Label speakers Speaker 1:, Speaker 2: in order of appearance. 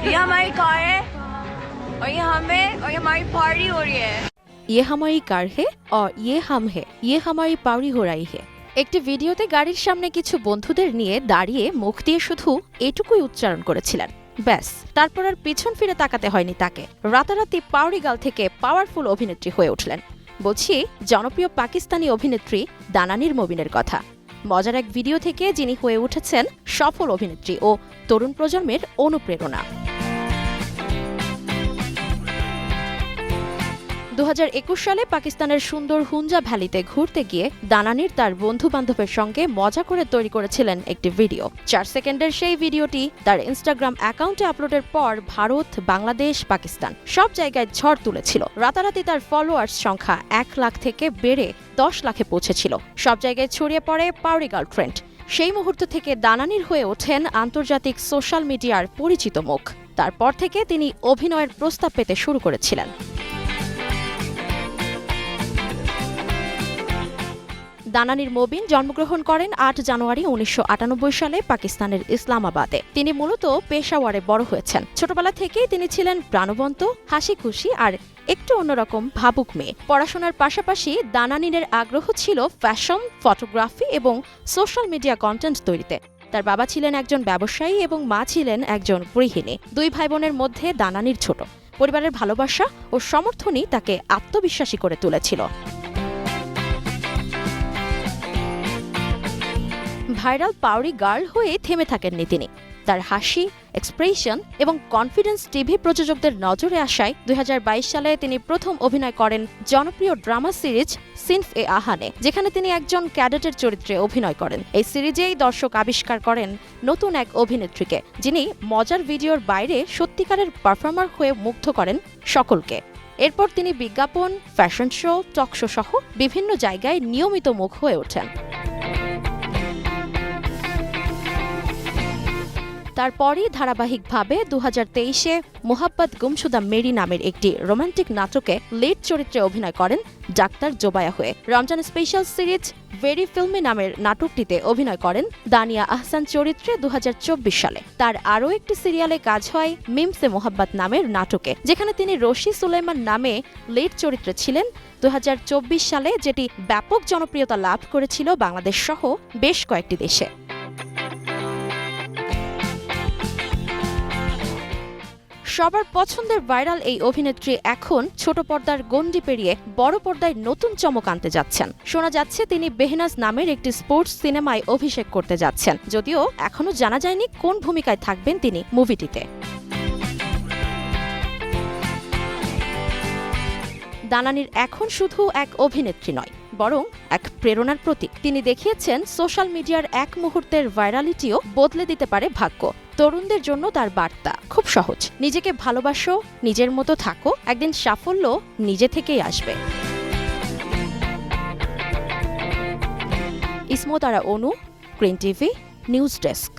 Speaker 1: ये हमारी कार है और ये हमें और ये हमारी पार्टी हो रही है।
Speaker 2: ये हमारी कार है और ये हम है, ये हमारी पार्टी हो रही है। একটি ভিডিওতে গাড়ির সামনে কিছু বন্ধুদের নিয়ে দাঁড়িয়ে মুখ দিয়ে শুধু এটুকুই উচ্চারণ করেছিলেন, ব্যাস। তারপর আর পিছন ফিরে তাকাতে হয়নি তাকে। রাতারাতি পাওয়ারি গার্ল থেকে পাওয়ারফুল অভিনেত্রী হয়ে উঠলেন। বলছি জনপ্রিয় পাকিস্তানি অভিনেত্রী দানানির মবিনের কথা। মজার এক ভিডিও থেকে যিনি হয়ে উঠেছেন সফল অভিনেত্রী ও তরুণ প্রজন্মের অনুপ্রেরণা। 2021 সালে পাকিস্তানের সুন্দর হুঞ্জা ভ্যালিতে ঘুরতে গিয়ে দানানির তার বন্ধু-বান্ধবের সঙ্গে মজা করে তৈরি করেছিলেন একটি ভিডিও। 4 সেকেন্ডের সেই ভিডিওটি তার ইনস্টাগ্রাম অ্যাকাউন্টে আপলোডের পর ভারত, বাংলাদেশ, পাকিস্তান সব জায়গায় ঝড় তুলেছিল। রাতারাতি তার ফলোয়ার্স সংখ্যা 1 লাখ থেকে বেড়ে 10 লাখে পৌঁছেছিল। সব জায়গায় ছড়িয়ে পড়ে পাওয়ারি গার্ল ট্রেন্ড। সেই মুহূর্ত থেকে দানানির হয়ে ওঠেন আন্তর্জাতিক সোশ্যাল মিডিয়ার পরিচিত মুখ। তারপর থেকে তিনি অভিনয়ের প্রস্তাব পেতে শুরু করেছিলেন। দানানির মবিন জন্মগ্রহণ করেন 8 জানুয়ারি 1998 সালে পাকিস্তানের ইসলামাবাদে। তিনি মূলত পেশাওয়ারে বড় হয়েছেন। ছোটবেলা থেকেই তিনি ছিলেন প্রাণবন্ত, হাসি খুশি আর একটু অন্যরকম ভাবুক মেয়ে। পড়াশোনার পাশাপাশি দানানিনের আগ্রহ ছিল ফ্যাশন, ফটোগ্রাফি এবং সোশ্যাল মিডিয়া কন্টেন্ট তৈরিতে। তার বাবা ছিলেন একজন ব্যবসায়ী এবং মা ছিলেন একজন গৃহিণী। 2 ভাই বোনের মধ্যে দানানির ছোট। পরিবারের ভালোবাসা ও সমর্থনই তাকে আত্মবিশ্বাসী করে তুলেছিল। ভাইরাল পাওয়ারি গার্ল হয়ে থেমে থাকেননি তিনি। তার হাসি, এক্সপ্রেশন এবং কনফিডেন্স টিভি প্রযোজকদের নজরে আসায় 2022 সালে তিনি প্রথম অভিনয় করেন জনপ্রিয় ড্রামা সিরিজ সিনফ-এ-আহানে, যেখানে তিনি একজন ক্যাডেটের চরিত্রে অভিনয় করেন। এই সিরিজেই দর্শক আবিষ্কার করেন নতুন এক অভিনেত্রীকে, যিনি মজার ভিডিওর বাইরে সত্যিকারের পারফর্মার হয়ে মুগ্ধ করেন সকলকে। এরপর তিনি বিজ্ঞাপন, ফ্যাশন শো, টক শো সহ বিভিন্ন জায়গায় নিয়মিত মুখ হয়ে ওঠেন। তারপরই ধারাবাহিকভাবে 2023-এ মোহাব্বত গুমশুদা মেরি নামের একটি রোমান্টিক নাটকে লিড চরিত্রে অভিনয় করেন ডাক্তার জোবায়া হয়ে। Ramzan special series very filmy নামের নাটকটিতে অভিনয় করেন দানিয়া আহসান চরিত্রে 2024 সালে। তার আরও একটি সিরিয়ালে কাজ হয় মিমসে মোহাব্বত নামের নাটকে, যেখানে তিনি রশি সুলাইমান নামে লিড চরিত্রে ছিলেন 2024 সালে, যেটি ব্যাপক জনপ্রিয়তা লাভ করেছিল বাংলাদেশ সহ বেশ কয়েকটি দেশে। সবার পছন্দের ভাইরাল এই অভিনেত্রী এখন ছোট পর্দার গণ্ডি পেরিয়ে বড় পর্দায় নতুন চমক আনতে যাচ্ছেন। শোনা যাচ্ছে তিনি বেহনাজ নামের একটি স্পোর্টস সিনেমায় অভিষেক করতে যাচ্ছেন, যদিও এখনো জানা যায়নি কোন ভূমিকায় থাকবেন তিনি মুভিটিতে। দানানির এখন শুধু এক অভিনেত্রী নয়, বরং এক প্রেরণার প্রতীক। তিনি দেখিয়েছেন সোশ্যাল মিডিয়ার এক মুহূর্তের ভাইরালিটিও বদলে দিতে পারে ভাগ্য। তরুণদের জন্য তার বার্তা খুব সহজ: নিজেকে ভালোবাসো, নিজের মতো থাকো, একদিন সাফল্য নিজে থেকেই আসবে। ইসমো তারা অনু, গ্রিন টিভি, নিউজ ডেস্ক।